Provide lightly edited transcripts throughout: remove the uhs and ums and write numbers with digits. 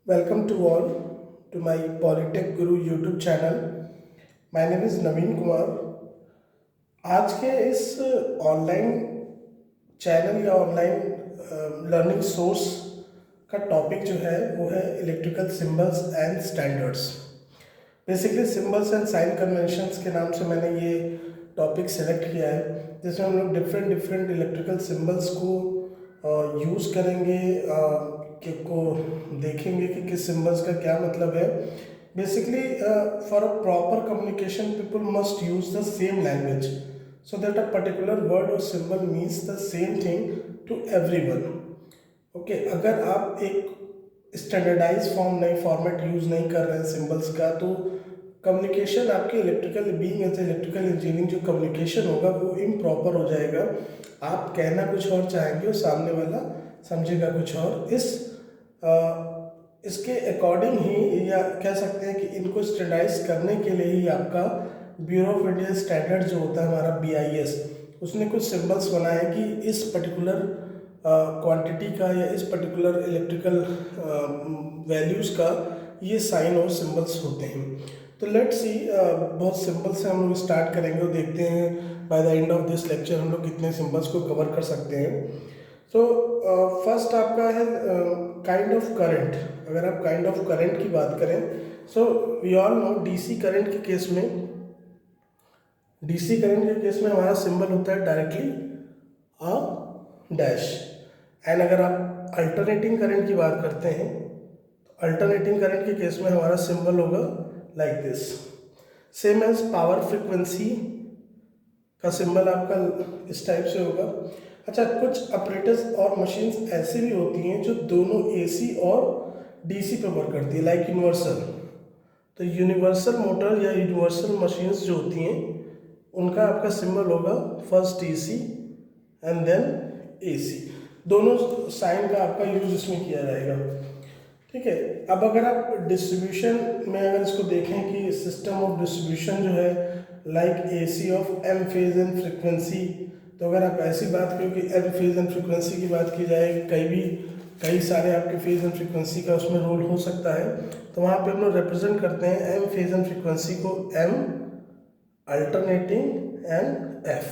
Welcome to all to my Polytech Guru YouTube channel. My name is नवीन कुमार. आज के इस online channel या online learning source का topic जो है वो है electrical symbols and standards. Basically symbols and sign conventions के नाम से मैंने ये टॉपिक सेलेक्ट किया है, जिसमें हम लोग डिफरेंट इलेक्ट्रिकल सिंबल्स को यूज़ करेंगे, को देखेंगे कि किस सिंबल्स का क्या मतलब है. Basically for a proper communication people must use the same language so that a particular word or symbol means the same thing to everyone. Okay, अगर आप एक स्टैंडर्डाइज फॉर्मेट यूज़ नहीं कर रहे हैं सिंबल्स का, तो कम्युनिकेशन आपके electrical being as electrical engineering जो कम्युनिकेशन होगा वो इम्प्रॉपर हो जाएगा. आप कहना कुछ और चाहेंगे और सामने वाला समझेगा कुछ और. इसके अकॉर्डिंग ही या कह सकते हैं कि इनको स्टैंडर्डाइज करने के लिए ही आपका ब्यूरो ऑफ इंडियन स्टैंडर्ड जो होता है हमारा BIS, उसने कुछ सिंबल्स बनाए कि इस पर्टिकुलर क्वांटिटी का या इस पर्टिकुलर इलेक्ट्रिकल वैल्यूज़ का ये साइन और सिंबल्स होते हैं. तो लेट्स सी, बहुत सिंपल से हम लोग स्टार्ट करेंगे और देखते हैं by the end of this lecture हम लोग कितने सिंबल्स को कवर कर सकते हैं. तो फर्स्ट आपका है काइंड ऑफ करंट. अगर आप काइंड ऑफ करंट की बात करें, so we all know DC current के केस में, हमारा सिंबल होता है डायरेक्टली अ डैश. एंड अगर आप अल्टरनेटिंग करंट की बात करते हैं, तो अल्टरनेटिंग करंट के केस में हमारा सिंबल होगा like this. Same as power frequency का सिंबल आपका इस टाइप से होगा. अच्छा, कुछ ऑपरेटर्स और मशीन्स ऐसी भी होती हैं जो दोनों AC और DC पे वर्क करती है, लाइक यूनिवर्सल. तो यूनिवर्सल मोटर या यूनिवर्सल मशीन्स जो होती हैं उनका आपका सिंबल होगा first DC and then AC. दोनों साइन का आपका यूज इसमें किया जाएगा. ठीक है. अब अगर आप डिस्ट्रीब्यूशन में अगर इसको देखें कि सिस्टम ऑफ डिस्ट्रीब्यूशन जो है like AC of M phase and frequency, तो अगर आप ऐसी बात करो कि M फेज एंड फ्रीक्वेंसी की बात की जाए, कई सारे आपके फेज एंड फ्रीक्वेंसी का उसमें रोल हो सकता है, तो वहाँ पे हम लोग रिप्रेजेंट करते हैं M फेज एंड फ्रीक्वेंसी को M अल्टरनेटिंग एंड F,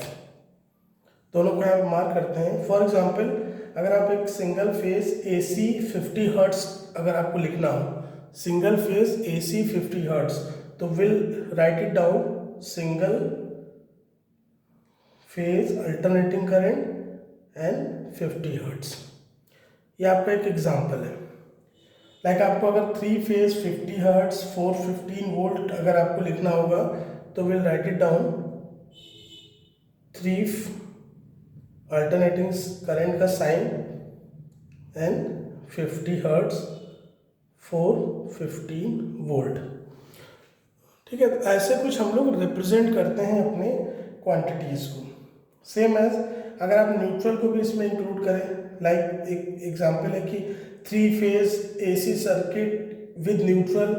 दोनों को यहाँ मार्क करते हैं. फॉर एग्जाम्पल, अगर आप एक सिंगल फेज AC 50 हर्ट्स अगर आपको लिखना हो, सिंगल फेज AC 50 हर्ट्स, तो will write it down single phase alternating current and 50 hertz. ये आपका एक एग्जांपल है. लाइक आपको अगर 3 फेज 50 हर्ट्स 415 वोल्ट अगर आपको लिखना होगा, तो will write it down 3 alternating current का साइन एंड 50 हर्ट्स 415 वोल्ट. ठीक है. तो ऐसे कुछ हम लोग रिप्रेजेंट करते हैं अपने क्वांटिटीज़ को. सेम एज अगर आप न्यूट्रल को भी इसमें इंक्लूड करें, लाइक एक एग्जांपल है कि 3 phase AC circuit with neutral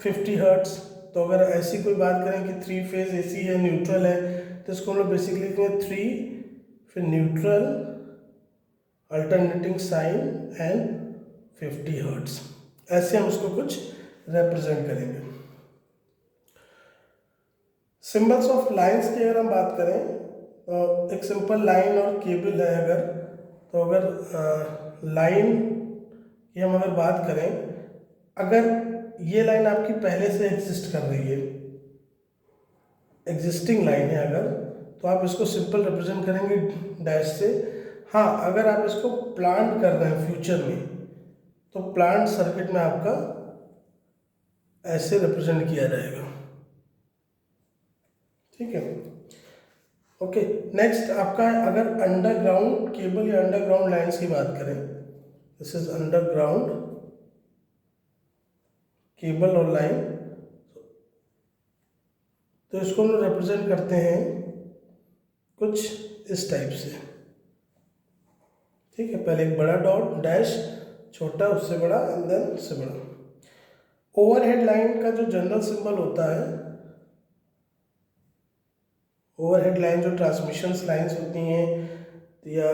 50 hertz. तो अगर ऐसी कोई बात करें कि 3 फेज AC है, न्यूट्रल है, तो इसको हम लोग बेसिकली लिखते हैं 3 फिर neutral alternating sine and 50 hertz. ऐसे हम उसको कुछ रिप्रेजेंट करेंगे. सिंबल्स ऑफ लाइंस की अगर हम बात करें, एक सिंपल लाइन और केबल है अगर, तो अगर लाइन की हम अगर बात करें, अगर ये लाइन आपकी पहले से एग्जिस्ट कर रही है, एग्जिस्टिंग लाइन है अगर, तो आप इसको सिंपल रिप्रेजेंट करेंगे डैश से. हाँ, अगर आप इसको प्लांट कर रहे हैं फ्यूचर में, तो प्लांट सर्किट में आपका ऐसे रिप्रेजेंट किया जाएगा. ठीक है. ओके. नेक्स्ट आपका अगर अंडरग्राउंड केबल या अंडरग्राउंड लाइंस की बात करें, दिस इज अंडरग्राउंड केबल और लाइन, तो इसको हम लोग रिप्रेजेंट करते हैं कुछ इस टाइप से. ठीक है. पहले एक बड़ा डॉट, डैश, छोटा, उससे बड़ा एंड देन उससे बड़ा. ओवरहेड लाइन का जो जनरल सिंबल होता है, ओवरहेड लाइन जो ट्रांसमिशन लाइंस होती हैं या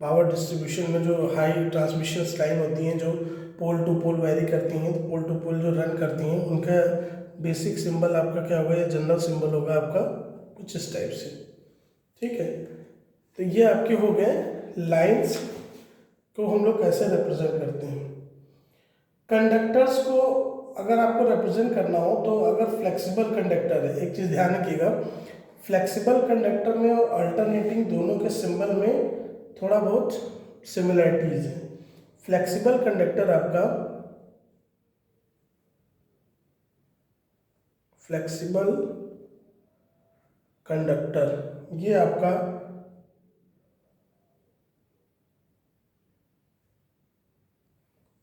पावर डिस्ट्रीब्यूशन में जो हाई ट्रांसमिशन लाइन होती हैं जो पोल टू पोल वेरी करती हैं, तो पोल टू पोल जो रन करती हैं उनका बेसिक सिंबल आपका क्या होगा, या जनरल सिंबल होगा आपका कुछ इस टाइप से। ठीक है, तो ये आपके हो गए लाइंस को हम लोग कैसे रिप्रेजेंट करते हैं। कंडक्टर्स को अगर आपको रिप्रेजेंट करना हो तो अगर फ्लेक्सिबल कंडक्टर है, एक चीज़ ध्यान रखिएगा, फ्लेक्सिबल कंडक्टर में और अल्टरनेटिंग दोनों के सिंबल में थोड़ा बहुत सिमिलरिटीज है। फ्लेक्सिबल कंडक्टर आपका फ्लेक्सिबल कंडक्टर ये आपका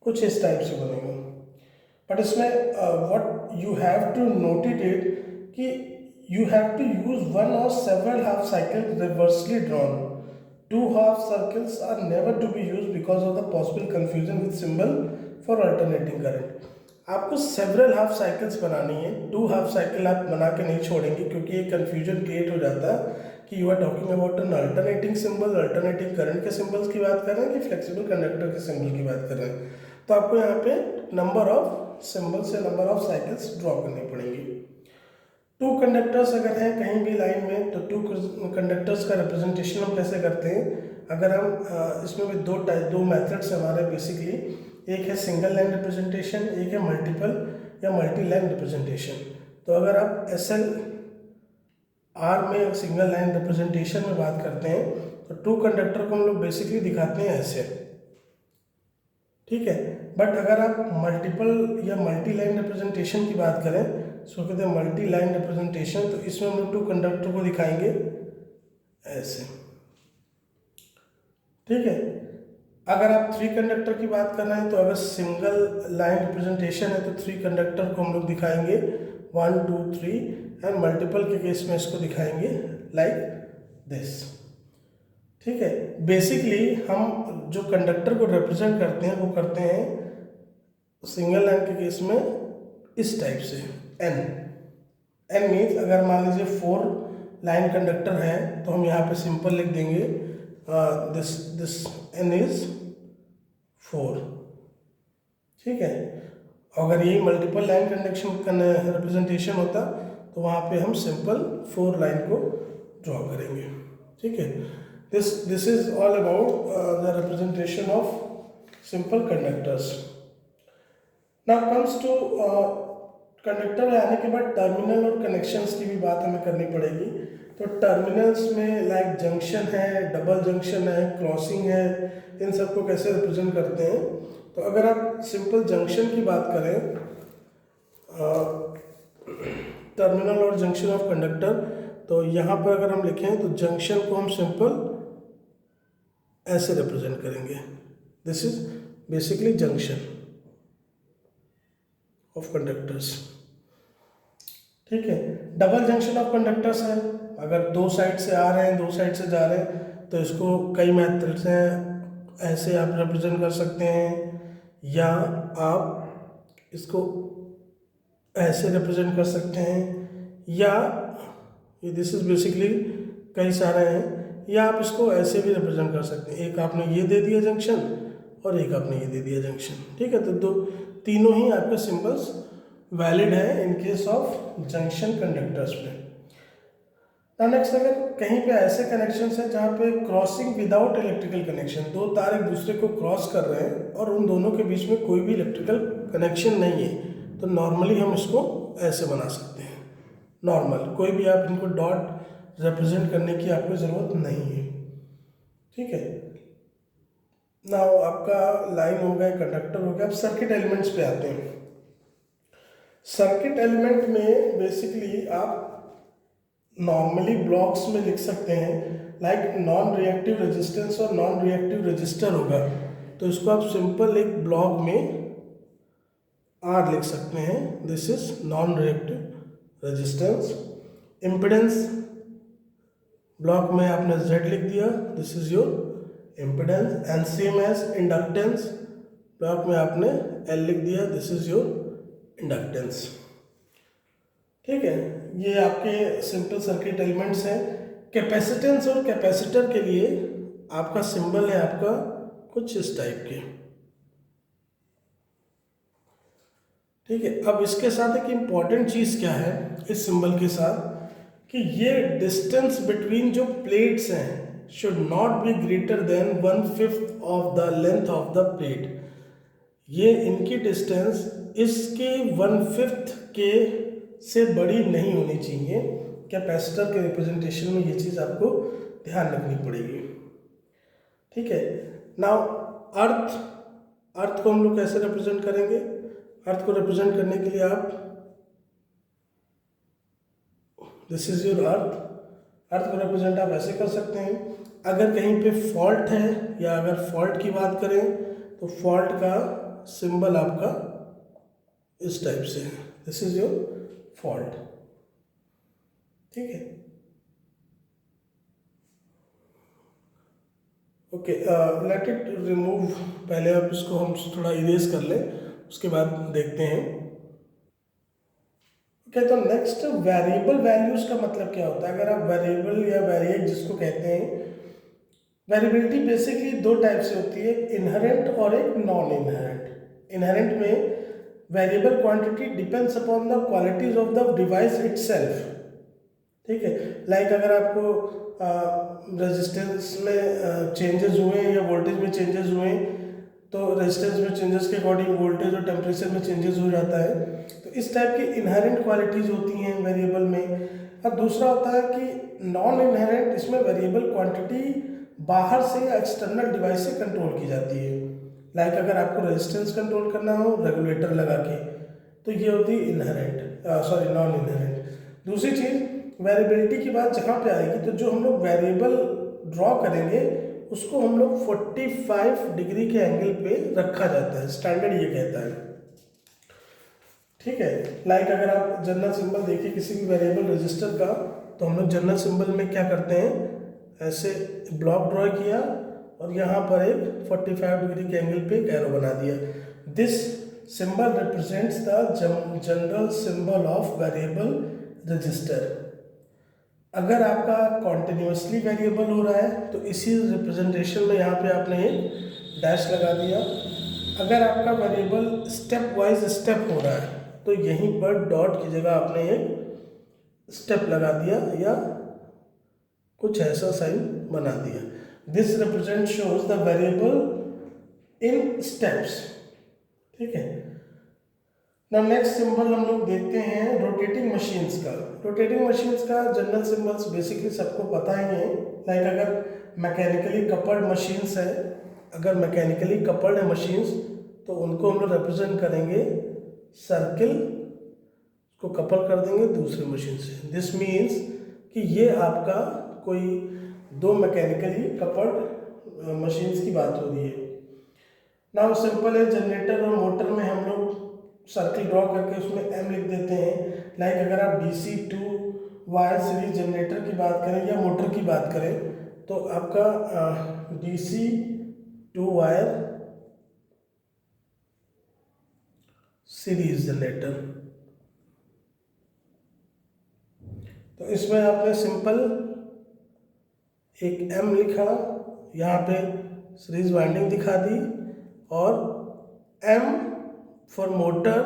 कुछ इस टाइप से बनेगा, बट इसमें what you have to noted it कि you have to use one or several half cycle reversely drawn. Two half circles are never to be used because of the possible confusion with symbol for alternating current। आपको several half cycles बनानी है, 2 half cycle आप बना के नहीं छोड़ेंगे, क्योंकि ये कन्फ्यूजन क्रिएट हो जाता है कि you are talking about an alternating symbol, alternating current के सिंबल्स की बात कर रहे हैं कि फ्लेक्सिबल कंडक्टर के सिंबल की बात कर रहे हैं। तो आपको यहाँ पे नंबर ऑफ सिंबल्स या नंबर ऑफ साइकिल्स ड्रॉ करनी पड़ेंगी। 2 कंडक्टर्स अगर हैं कहीं भी लाइन में, तो 2 कंडक्टर्स का रिप्रेजेंटेशन हम कैसे करते हैं। अगर हम इसमें भी दो मेथड्स हमारे बेसिकली, एक है सिंगल लाइन रिप्रेजेंटेशन, एक है मल्टीपल या मल्टी लाइन रिप्रेजेंटेशन। तो अगर आप SL R में सिंगल लाइन रिप्रेजेंटेशन में बात करते हैं तो 2 कंडक्टर को हम लोग बेसिकली दिखाते हैं ऐसे। ठीक है, बट अगर आप मल्टीपल या मल्टी लाइन रिप्रेजेंटेशन की बात करें, इसको कहते हैं मल्टी लाइन रिप्रेजेंटेशन, तो इसमें हम लोग 2 कंडक्टर को दिखाएंगे ऐसे। ठीक है, अगर आप 3 कंडक्टर की बात कर रहे हैं तो अगर सिंगल लाइन रिप्रेजेंटेशन है तो 3 कंडक्टर को हम लोग दिखाएंगे 1 2 3, एंड मल्टीपल के केस में इसको दिखाएंगे लाइक दिस। ठीक है, बेसिकली हम जो कंडक्टर को रिप्रेजेंट करते हैं वो करते हैं सिंगल लाइन के केस में इस टाइप से, एन मीन्स अगर मान लीजिए 4 लाइन कंडक्टर है तो हम यहाँ पे सिंपल लिख देंगे दिस एन इज 4। ठीक है, अगर यही मल्टीपल लाइन कंडक्शन का रिप्रेजेंटेशन होता तो वहाँ पे हम सिंपल 4 लाइन को ड्रॉ करेंगे। ठीक है, this is all about the representation of simple conductors। now comes to conductor आने के बाद टर्मिनल और कनेक्शंस की भी बात हमें करनी पड़ेगी। तो टर्मिनल्स में लाइक जंक्शन है, डबल जंक्शन है, क्रॉसिंग है, इन सबको कैसे रिप्रेजेंट करते हैं। तो अगर आप सिंपल जंक्शन की बात करें, टर्मिनल और जंक्शन ऑफ कंडक्टर, तो यहाँ पर अगर हम लिखें तो जंक्शन को हम सिंपल ऐसे रिप्रेजेंट करेंगे, this is basically junction of conductors. ठीक है, डबल जंक्शन ऑफ कंडक्टर्स है, अगर 2 साइड से आ रहे हैं 2 साइड से जा रहे हैं तो इसको कई मेथड्स हैं, ऐसे आप रिप्रेजेंट कर सकते हैं, या आप इसको ऐसे रिप्रेजेंट कर सकते हैं, या ये दिस इज बेसिकली कई सारे हैं, या आप इसको ऐसे भी रिप्रेजेंट कर सकते हैं। एक आपने ये दे दिया जंक्शन और एक आपने ये दे दिया जंक्शन। ठीक है, तो तीनों ही आपके सिंबल्स वैलिड है in case of junction conductors में। नेक्स्ट, अगर कहीं पे ऐसे कनेक्शंस हैं जहाँ पे क्रॉसिंग विदाउट इलेक्ट्रिकल कनेक्शन, 2 तार एक दूसरे को क्रॉस कर रहे हैं और उन दोनों के बीच में कोई भी इलेक्ट्रिकल कनेक्शन नहीं है, तो नॉर्मली हम इसको ऐसे बना सकते हैं। नॉर्मल, कोई भी आप इनको डॉट रिप्रेजेंट करने की आपको ज़रूरत नहीं है। ठीक है, ना आपका लाइन हो गया, कंडक्टर हो गया। अब सर्किट एलिमेंट्स पे आते हैं। सर्किट एलिमेंट में बेसिकली आप नॉर्मली ब्लॉक्स में लिख सकते हैं, लाइक नॉन रिएक्टिव रेजिस्टेंस और नॉन रिएक्टिव रजिस्टर होगा, तो इसको आप सिंपल एक ब्लॉक में R लिख सकते हैं, this is non reactive resistance. Impedance block में आपने Z लिख दिया, this is your impedance, and same as inductance block में आपने L लिख दिया, दिस इज योर इंडक्टेंस। ठीक है, ये आपके सिंपल सर्किट एलिमेंट्स हैं। कैपेसिटेंस और कैपेसिटर के लिए आपका सिंबल है आपका कुछ इस टाइप के। ठीक है, अब इसके साथ एक इम्पॉर्टेंट चीज़ क्या है इस सिंबल के साथ, कि ये डिस्टेंस बिटवीन जो प्लेट्स हैं should not be greater than 1/5 of the length of the plate. ये इनकी डिस्टेंस इसके 1/5 के से बड़ी नहीं होनी चाहिए। कैपेसिटर के रिप्रेजेंटेशन में ये चीज़ आपको ध्यान रखनी पड़ेगी। ठीक है, नाउ अर्थ, अर्थ को हम लोग कैसे रिप्रेजेंट करेंगे? अर्थ को रिप्रेजेंट करने के लिए आप, दिस इज योर अर्थ, अर्थ को रिप्रेजेंट आप ऐसे कर सकते हैं। अगर कहीं पे फॉल्ट है या अगर फॉल्ट की बात करें तो फॉल्ट का सिंबल आपका इस टाइप से है, दिस इज योर फॉल्ट। ठीक है, ओके, लेट इट रिमूव, पहले आप इसको हम थोड़ा इरेज कर लें, उसके बाद देखते हैं। ओके, तो नेक्स्ट वेरिएबल वैल्यूज का मतलब क्या होता है? अगर आप वेरिएबल या वेरिएक जिसको कहते हैं, वेरिएबिलिटी बेसिकली दो टाइप से होती है, इनहेरेंट और एक नॉन इनहेरेंट। इनहेरेंट में variable quantity depends upon the qualities of the device itself. ठीक है, लाइक अगर आपको रेजिस्टेंस में चेंजेस हुए या वोल्टेज में चेंजेस हुए तो रेजिस्टेंस में चेंजेस के अकॉर्डिंग वोल्टेज और टेम्परेचर में चेंजेस हो जाता है। तो इस टाइप की इनहेरेंट क्वालिटीज़ होती हैं वेरिएबल में। और दूसरा होता है कि नॉन इनहेरेंट, इसमें वेरिएबल क्वांटिटी बाहर से या एक्सटर्नल डिवाइस से कंट्रोल की जाती है। लाइक अगर आपको रेजिस्टेंस कंट्रोल करना हो रेगुलेटर लगा के, तो ये होती है इनहेरेंट, सॉरी नॉन इनहेरेंट। दूसरी चीज़, वेरिएबिलिटी की बात जहाँ पे आएगी तो जो हम लोग वेरिएबल ड्रॉ करेंगे उसको हम लोग 45 डिग्री के एंगल पे रखा जाता है, स्टैंडर्ड ये कहता है। ठीक है, लाइक अगर आप जनरल सिंबल देखिए किसी भी वेरिएबल रजिस्टर का, तो हम लोग जनरल सिंबल में क्या करते हैं, ऐसे ब्लॉक ड्रॉ किया और यहाँ पर एक 45 डिग्री के एंगल पे एक एरो बना दिया। This symbol represents the general symbol of variable resistor. अगर आपका कॉन्टिन्यूसली वेरिएबल हो रहा है तो इसी रिप्रेजेंटेशन में यहाँ पे आपने एक डैश लगा दिया। अगर आपका वेरिएबल स्टेप वाइज स्टेप हो रहा है तो यहीं पर डॉट की जगह आपने एक स्टेप लगा दिया या कुछ ऐसा साइन बना दिया। This represent shows the variable in steps. ठीक है, ना नेक्स्ट सिंबल हम लोग देखते हैं रोटेटिंग मशीन्स का। रोटेटिंग मशीन्स का जनरल सिंबल्स बेसिकली सबको पता ही है। लाइक अगर मैकेनिकली कपल्ड मशीन्स है, अगर मैकेनिकली कपल्ड है मशीन्स तो उनको हम लोग रिप्रेजेंट करेंगे सर्किल, को कपल कर देंगे दूसरे मशीन से। दिस मीन्स कि ये आपका कोई दो मैकेनिकली कपल्ड मशीन्स की बात हो रही है। नाउ सिंपल है, जनरेटर और मोटर में हम लोग सर्किल ड्रॉ करके उसमें एम लिख देते हैं। लाइक अगर आप DC 2 वायर सीरीज जनरेटर की बात करें या मोटर की बात करें तो आपका DC 2 वायर सीरीज जनरेटर, तो इसमें आपने सिंपल एक M लिखा, यहाँ पे सीरीज वाइंडिंग दिखा दी और M for motor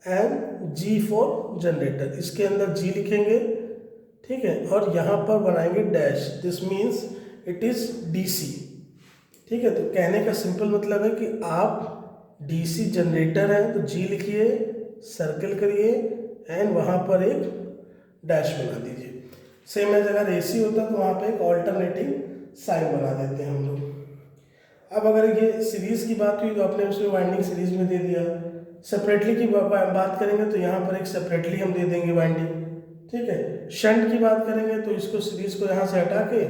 and G for generator, इसके अंदर G लिखेंगे। ठीक है, और यहाँ पर बनाएंगे dash, this means it is DC। ठीक है, तो कहने का सिंपल मतलब है कि आप DC जनरेटर है तो G लिखिए, सर्कल करिए एंड वहाँ पर एक डैश बना दीजिए। सेम एज अगर AC होता तो वहाँ पे एक ऑल्टरनेटिंग साइन बना देते हैं हम लोग। अब अगर ये सीरीज़ की बात हुई तो आपने उसमें वाइंडिंग सीरीज में दे दिया। सेपरेटली की बात करेंगे तो यहाँ पर एक सेपरेटली हम दे देंगे वाइंडिंग। ठीक है, शंट की बात करेंगे तो इसको सीरीज को यहाँ से हटा के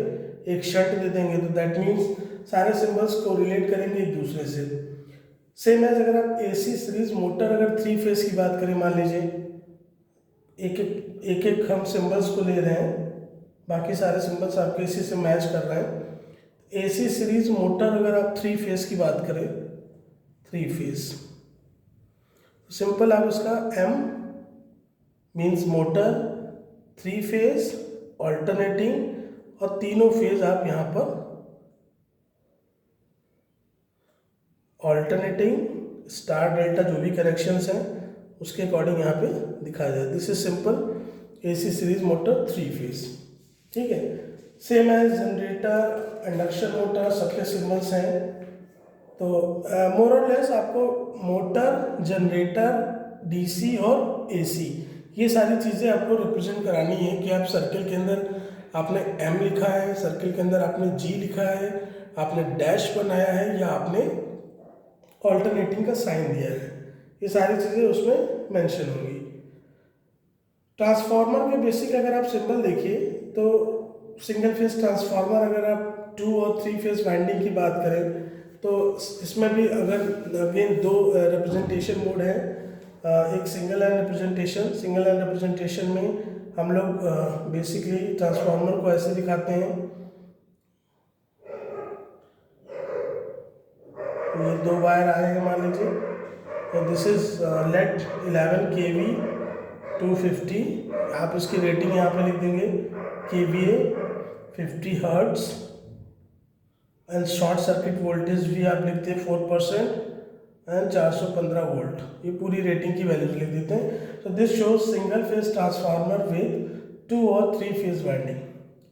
एक शंट दे देंगे। तो दैट मीन्स सारे सिंबल्स को रिलेट करेंगे एक दूसरे से। सेम एज अगर आप AC सीरीज मोटर अगर 3 फेज की बात करें, मान लीजिए एक एक हम सिंबल्स को ले रहे हैं, बाकी सारे सिंबल्स आपके इसी से मैच कर रहे हैं। AC सीरीज मोटर अगर आप 3 फेज की बात करें, 3 फेज, सिंपल आप उसका M means motor, 3 phase, alternating और तीनों फेज आप यहाँ पर ऑल्टरनेटिंग स्टार डेल्टा जो भी कनेक्शंस हैं उसके अकॉर्डिंग यहाँ पे दिखाया जाए। This is simple AC series motor 3 phase. ठीक है, same as generator, induction motor, सबके सिंबल्स हैं। तो मोर और लेस आपको मोटर, जनरेटर, डीसी और एसी ये सारी चीज़ें आपको रिप्रेजेंट करानी है कि आप सर्किल के अंदर आपने एम लिखा है, सर्किल के अंदर आपने जी लिखा है, आपने डैश बनाया है या आपने ऑल्टरनेटिंग का साइन दिया है, ये सारी चीज़ें उसमें मेंशन होंगी। ट्रांसफार्मर के बेसिक अगर आप सिंबल देखिए तो सिंगल फेज ट्रांसफार्मर, अगर आप 2 और 3 फेज वाइंडिंग की बात करें तो इसमें भी अगर अगेन दो रिप्रेजेंटेशन मोड है, एक single line representation. Single line representation में हम लोग बेसिकली ट्रांसफार्मर को ऐसे दिखाते हैं, ये 2 वायर आए हैं मान लीजिए, तो दिस इज लेट 11 kV 250, आप इसकी रेटिंग यहाँ पे लिख देंगे kVA 50 hertz, and short circuit voltage भी आप लिखते हैं 4% एंड 415 वोल्ट, ये पूरी रेटिंग की वैल्यूज लिख देते हैं। तो this shows single phase transformer with 2 और 3 phase winding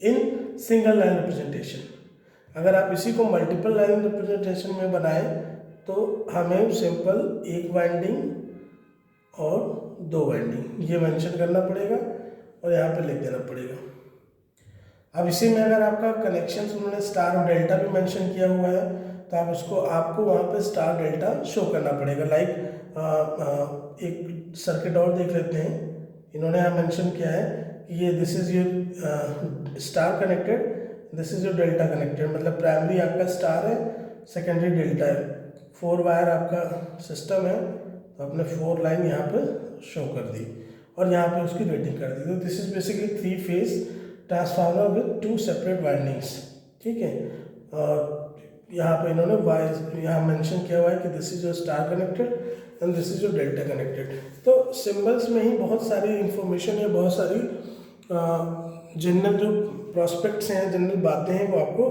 in single line representation. अगर आप इसी को मल्टीपल लाइन रिप्रेजेंटेशन में बनाएं तो हमें सिंपल एक वाइंडिंग और 2 वाइंडिंग ये मेंशन करना पड़ेगा और यहाँ पे लिख देना पड़ेगा। अब इसी में अगर आपका कनेक्शन उन्होंने स्टार और डेल्टा भी मेंशन किया हुआ है तो आप आपको वहाँ पे स्टार डेल्टा शो करना पड़ेगा। लाइक एक सर्किट और देख लेते हैं, इन्होंने यहाँ मेंशन किया है कि ये this is your star connected, this is your delta connected, मतलब प्राइमरी आपका स्टार है, सेकेंडरी डेल्टा है, 4 वायर आपका सिस्टम है, तो आपने 4 लाइन यहाँ पे शो कर दी और यहाँ पे उसकी रेटिंग कर दी। तो this is basically 3 phase transformer with 2 separate windings. ठीक है, और यहाँ पे इन्होंने वाई यहाँ मेंशन किया हुआ है कि this is your star connected and this is your delta connected. तो सिंबल्स में ही बहुत सारी इंफॉर्मेशन है, बहुत सारी जनरल जो प्रॉस्पेक्ट्स हैं, जनरल बातें हैं वो आपको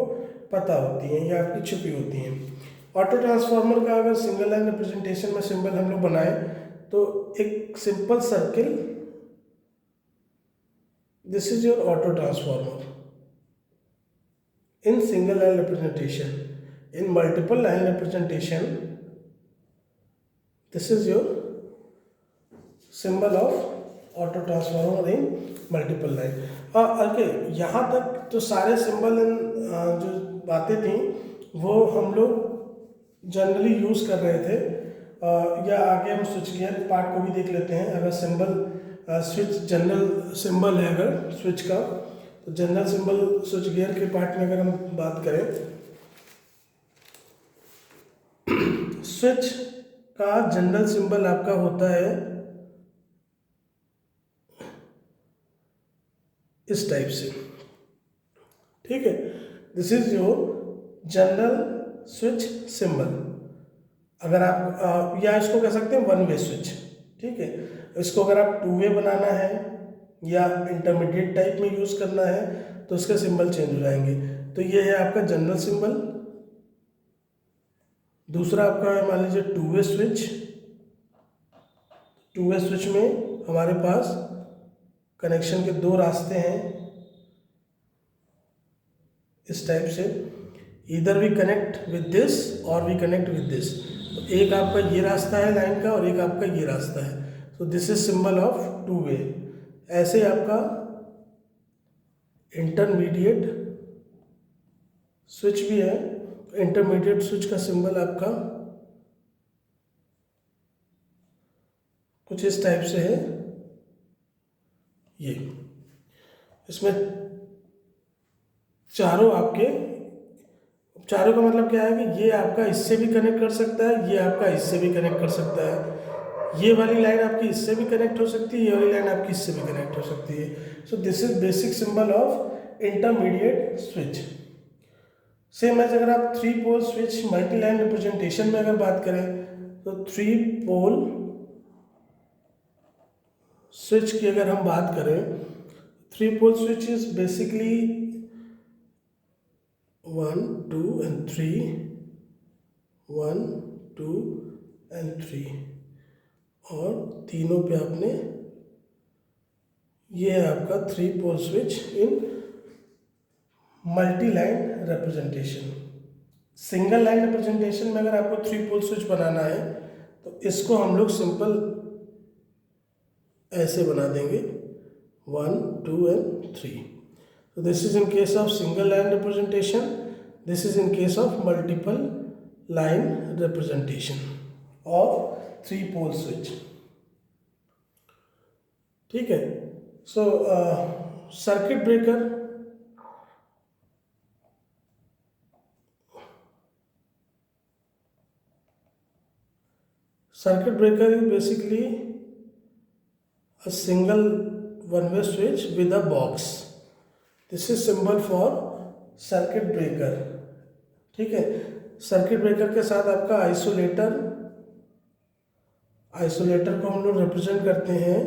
पता होती हैं या आपकी छुपी होती हैं। ऑटो ट्रांसफार्मर का अगर सिंगल लाइन रिप्रेजेंटेशन में सिंबल हम लोग बनाए तो एक simple circle, this is your auto transformer in single line representation. In multiple line representation, this is your symbol of auto transformer in multiple line. Okay, यहाँ तक तो सारे सिंबल जो बातें थी वो हम लोग जनरली यूज़ कर रहे थे, या आगे हम स्विच गियर पार्ट को भी देख लेते हैं। अगर सिंबल स्विच जनरल सिंबल है अगर स्विच का, तो जनरल सिंबल स्विच गियर के पार्ट में अगर हम बात करें, स्विच का जनरल सिंबल आपका होता है इस टाइप से। ठीक है, this is your general switch symbol. अगर आप या इसको कह सकते हैं वन वे स्विच। ठीक है, इसको अगर आप 2 वे बनाना है या इंटरमीडिएट टाइप में यूज़ करना है तो इसके सिंबल चेंज हो जाएंगे। तो ये है आपका जनरल सिंबल। दूसरा आपका है मान लीजिए 2 वे स्विच। 2 वे स्विच में हमारे पास कनेक्शन के 2 रास्ते हैं इस टाइप से, इधर वी कनेक्ट विद दिस और वी कनेक्ट विद दिस। तो एक आपका ये रास्ता है लाइन का और एक आपका ये रास्ता है, तो दिस इज सिंबल ऑफ 2 वे। ऐसे आपका इंटरमीडिएट स्विच भी है, इंटरमीडिएट स्विच का सिंबल आपका कुछ इस टाइप से है। ये इसमें चारों का मतलब क्या है कि ये आपका इससे भी कनेक्ट कर सकता है, ये आपका इससे भी कनेक्ट कर सकता है, ये वाली लाइन आपकी इससे भी कनेक्ट हो सकती है, ये वाली लाइन आपकी इससे भी कनेक्ट हो सकती है। So this is basic symbol of intermediate switch. Same as अगर आप 3 pole switch multi line representation में अगर बात करें तो 3 पोल स्विच की अगर हम बात करें, 3 pole switch is basically 1 2 and 3, 1 2 and 3, और तीनों पे आपने, ये है आपका 3 pole switch in multi line representation. Single line representation में अगर आपको 3 पोल स्विच बनाना है तो इसको हम लोग सिंपल ऐसे बना देंगे 1, 2 and 3। So this is in case of single line representation, this is in case of multiple line representation of 3 pole switch। ठीक है। So circuit breaker, circuit breaker is basically a single one-way switch with a box। This is symbol for circuit breaker। ठीक है। Circuit breaker के साथ आपका isolator, isolator को हम लोग रिप्रेजेंट करते हैं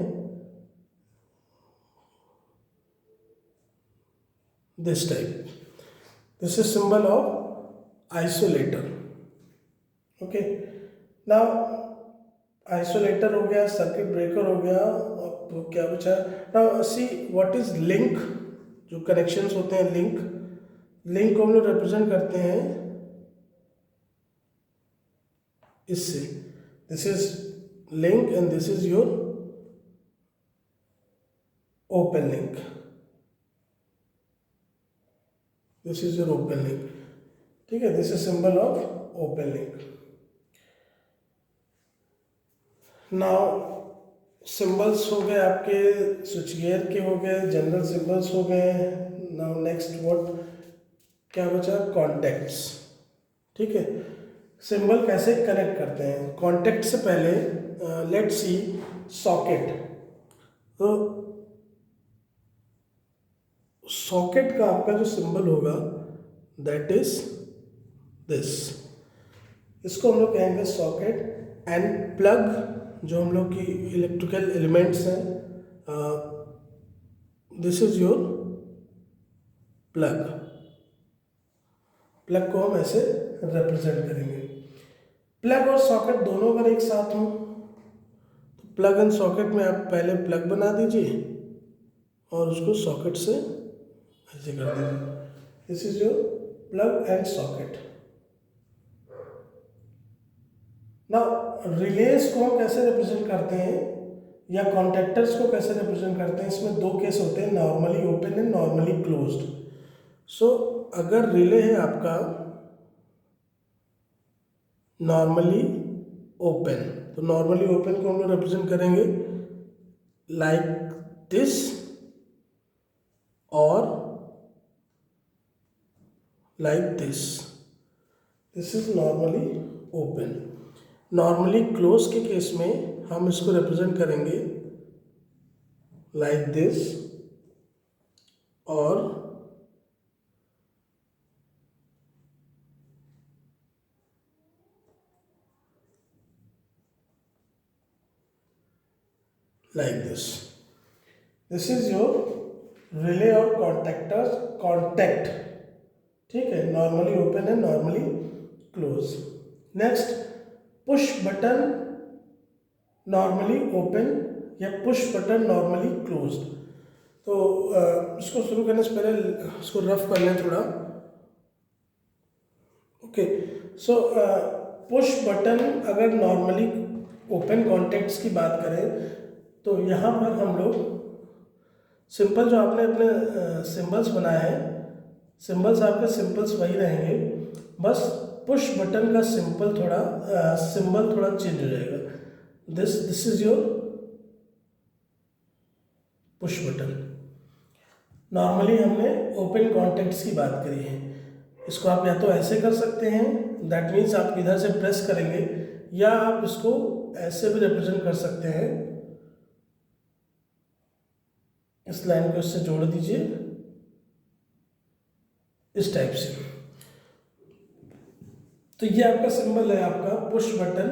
this type. This is symbol of isolator. Okay, now isolator हो गया, सर्किट ब्रेकर हो गया, अब क्या बचा? Now see what is link. जो कनेक्शंस होते हैं, लिंक, लिंक को हम लोग रिप्रेजेंट करते हैं इससे। This is link and this is your open link. This is your open link. ठीक है, this is symbol of open link. Now symbols हो गए आपके, स्विच गियर के हो गए, जनरल सिंबल्स हो गए। नाउ नेक्स्ट व्हाट, क्या बचा? कॉन्टेक्ट्स। ठीक है, सिंबल कैसे कनेक्ट करते हैं। कॉन्टेक्ट से पहले लेट्स सी सॉकेट। तो सॉकेट का आपका जो सिंबल होगा दैट इज दिस। इसको हम लोग कहेंगे सॉकेट। एंड प्लग, जो हम लोग की इलेक्ट्रिकल एलिमेंट्स हैं, this is your plug. Plug को हम ऐसे रिप्रेजेंट करेंगे। प्लग और सॉकेट दोनों अगर एक साथ हों तो प्लग एंड सॉकेट में आप पहले प्लग बना दीजिए और उसको सॉकेट से ऐसे कर दीजिए। This is your plug and socket. Now release को हम कैसे रिप्रेजेंट करते हैं या कॉन्टेक्टर्स को कैसे रिप्रेजेंट करते हैं, इसमें दो केस होते हैं, normally open and normally closed. So अगर रिले है आपका नॉर्मली ओपन, तो नॉर्मली ओपन को हम लोग रिप्रेजेंट करेंगे लाइक दिस और like this. This is normally open. Normally close के केस में हम इसको रिप्रेजेंट करेंगे लाइक दिस और like this। This is your relay और contactors contact। ठीक है, नॉर्मली ओपन है, normally close. Next push button normally open या पुश बटन नॉर्मली क्लोज। तो इसको शुरू करने से पहले इसको रफ कर लें थोड़ा। ओके, सो पुश बटन अगर नॉर्मली ओपन कॉन्टैक्ट्स की बात करें तो यहाँ पर हम लोग सिंपल जो आपने अपने सिंबल्स बनाए हैं, सिंबल्स आपके सिंबल्स वही रहेंगे, बस पुश बटन का सिंबल थोड़ा चेंज हो जाएगा। This is your push button. Normally हमने ओपन कॉन्टैक्ट्स की बात करी है। इसको आप या तो ऐसे कर सकते हैं, दैट मीन्स आप इधर से प्रेस करेंगे, या आप इसको ऐसे भी रिप्रेजेंट कर सकते हैं। इस लाइन को इससे जोड़ दीजिए इस टाइप से। तो ये आपका सिंबल है आपका पुश बटन,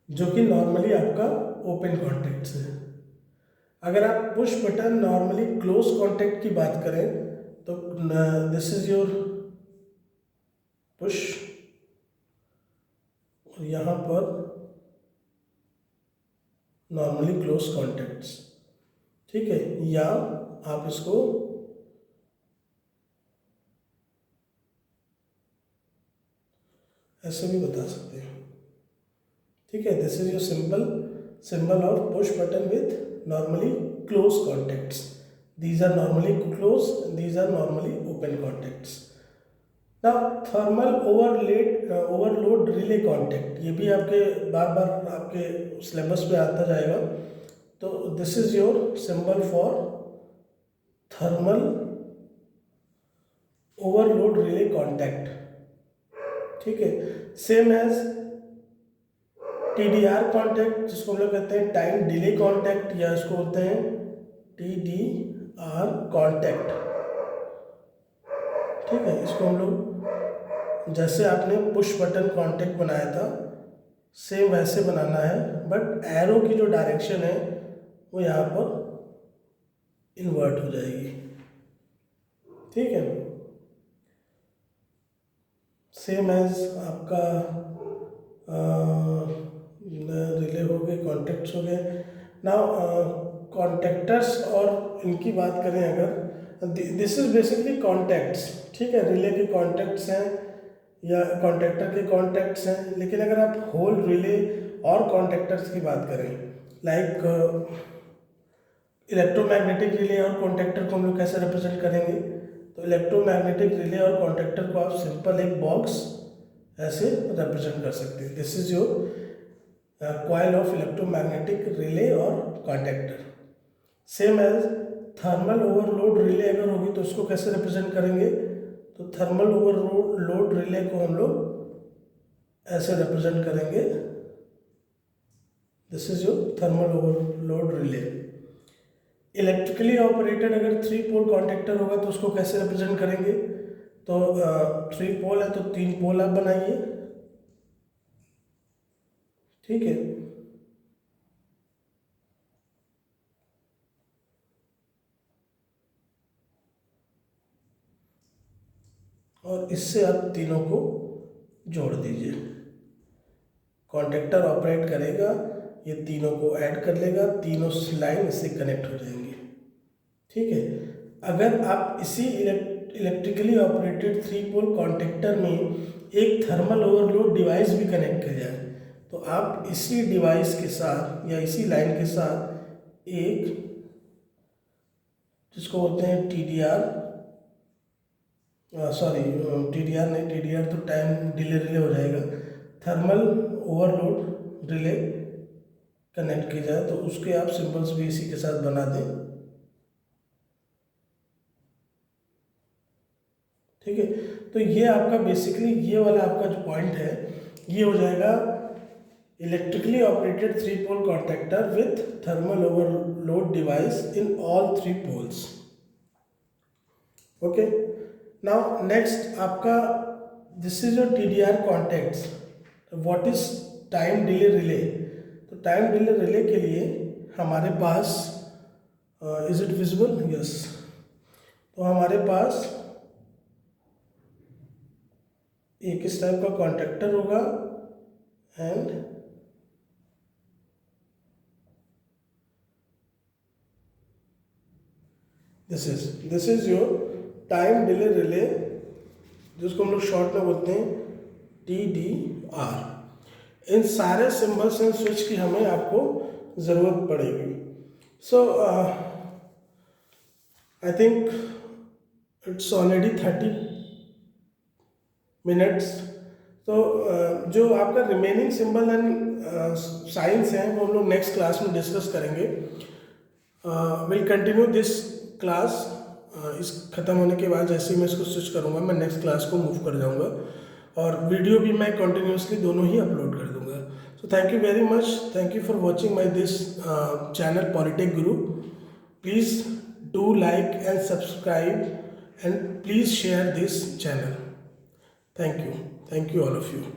जो कि नॉर्मली आपका ओपन कॉन्टैक्ट है। अगर आप push button normally close contact की बात करें तो दिस इज योर पुश यहाँ पर नॉर्मली क्लोज कॉन्टैक्ट्स, ठीक है, या आप इसको ऐसे भी बता सकते हैं, ठीक है। This is your symbol of push button with normally close contacts. These are normally close, these are normally open contacts. Now thermal overload relay contact, ये भी आपके बार बार आपके सिलेबस में आता जाएगा। तो this is your symbol for thermal overload relay contact, ठीक है। सेम एज TDR कॉन्टैक्ट, जिसको हम लोग कहते हैं टाइम डिले कॉन्टैक्ट, या इसको बोलते हैं TDR कॉन्टैक्ट, ठीक है। इसको हम लोग जैसे आपने पुश बटन कॉन्टैक्ट बनाया था सेम वैसे बनाना है, बट एरो की जो डायरेक्शन है वो यहाँ पर इन्वर्ट हो जाएगी, ठीक है। सेम एज आपका रिले हो गए, कॉन्टैक्ट्स हो गए। नाउ कॉन्टैक्टर्स और इनकी बात करें अगर, दिस इज बेसिकली कॉन्टैक्ट्स, ठीक है। रिले के कॉन्टैक्ट्स हैं या कॉन्टैक्टर के कॉन्टैक्ट्स हैं, लेकिन अगर आप होल रिले और कॉन्टैक्टर्स की बात करें, लाइक इलेक्ट्रोमैग्नेटिक रिले और कॉन्टैक्टर को हम लोग कैसे रिप्रेजेंट करेंगे, तो इलेक्ट्रोमैग्नेटिक रिले और कॉन्टैक्टर को आप सिंपल एक बॉक्स ऐसे रिप्रेजेंट कर सकते हैं। This is your coil of electromagnetic relay और contactor. Same as thermal overload relay अगर होगी तो उसको कैसे रिप्रेजेंट करेंगे, तो थर्मल ओवरलोड रिले को हम लोग ऐसे रिप्रेजेंट करेंगे। This is your thermal overload relay. Electrically operated अगर 3 पोल कॉन्टैक्टर होगा तो उसको कैसे रिप्रेजेंट करेंगे, तो 3 पोल है तो 3 पोल आप बनाइए, ठीक है। और इससे आप तीनों को जोड़ दीजिए। कॉन्टैक्टर ऑपरेट करेगा, ये तीनों को ऐड कर लेगा, तीनों लाइन इससे कनेक्ट हो जाएंगी, ठीक है। अगर आप इसी इलेक्ट्रिकली ऑपरेटेड 3 पोल कॉन्टैक्टर में एक थर्मल ओवरलोड डिवाइस भी कनेक्ट कर जाए, तो आप इसी डिवाइस के साथ या इसी लाइन के साथ एक, जिसको बोलते हैं TDR, सॉरी TDR नहीं, TDR तो टाइम डिले रिले हो जाएगा, थर्मल ओवरलोड रिले कनेक्ट किया जाए, तो उसके आप सिंबल्स भी इसी के साथ बना दें, ठीक है। तो ये आपका बेसिकली ये वाला आपका जो पॉइंट है ये हो जाएगा electrically operated 3 pole contactor with thermal overload device in all 3 poles, okay. Now next आपका this is your TDR contacts. What is time delay relay, तो टाइम डिले रिले के लिए हमारे पास इज इट विजिबल, यस, तो हमारे पास एक इस टाइप का कॉन्टैक्टर होगा and this is your time delay relay, जिसको हम लोग शॉर्ट में बोलते हैं TDR। इन सारे सिंबल्स एंड स्विच की हमें आपको ज़रूरत पड़ेगी। So I think it's already 30 minutes. तो जो आपका रिमेनिंग सिंबल एंड साइंस हैं वो हम लोग नेक्स्ट क्लास में डिस्कस करेंगे। Will continue this class. इस ख़त्म होने के बाद जैसे ही मैं इसको स्विच करूँगा मैं नेक्स्ट क्लास को मूव कर जाऊँगा, और वीडियो भी मैं कंटिन्यूसली दोनों ही अपलोड कर दूँगा। So thank you very much, thank you for watching my this channel Polytech Guru. Please do like and subscribe and please share this channel. Thank you all of you.